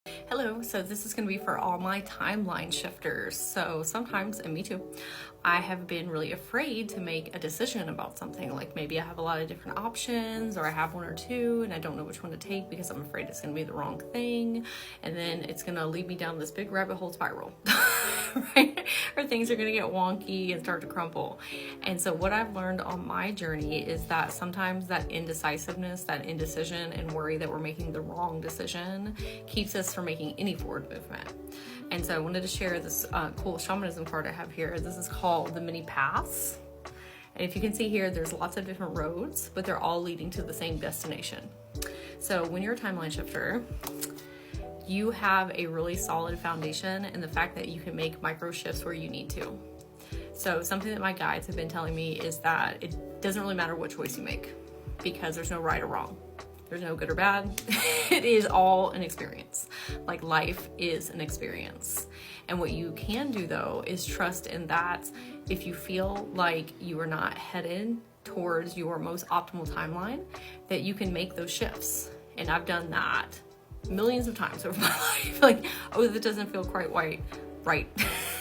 Hello, so this is going to be for all my timeline shifters. So sometimes, and me too, I have been really afraid to make a decision about something. Like maybe I have a lot of different options, or I have one or two and I don't know which one to take because I'm afraid it's going to be the wrong thing. And then it's going to lead me down this big rabbit hole spiral, right? Or things are going to get wonky and start to crumble. And so what I've learned on my journey is that sometimes that indecisiveness, that indecision and worry that we're making the wrong decision keeps us from making any forward movement. And so I wanted to share this cool shamanism card I have here. This is called the many paths. And if you can see here, there's lots of different roads, but they're all leading to the same destination. So when you're a timeline shifter, you have a really solid foundation in the fact that you can make micro shifts where you need to. So something that my guides have been telling me is that it doesn't really matter what choice you make because there's no right or wrong. There's no good or bad. It is all an experience. Like life is an experience. And what you can do though is trust in that if you feel like you are not headed towards your most optimal timeline, that you can make those shifts. And I've done that millions of times over my life. Like, oh, that doesn't feel quite right.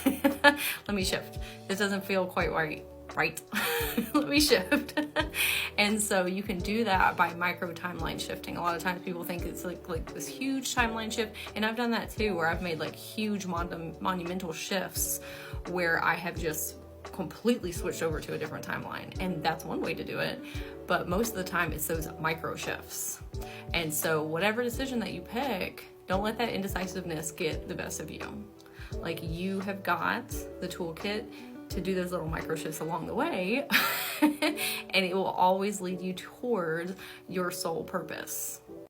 Let me shift. This doesn't feel quite right. Let me shift. And so you can do that by micro timeline shifting. A lot of times people think it's like this huge timeline shift, and I've done that too, where I've made like huge monumental shifts where I have just completely switched over to a different timeline, and that's one way to do it. But most of the time it's those micro shifts. And so whatever decision that you pick, don't let that indecisiveness get the best of you. Like, you have got the toolkit to do those little micro shifts along the way, and it will always lead you towards your soul purpose.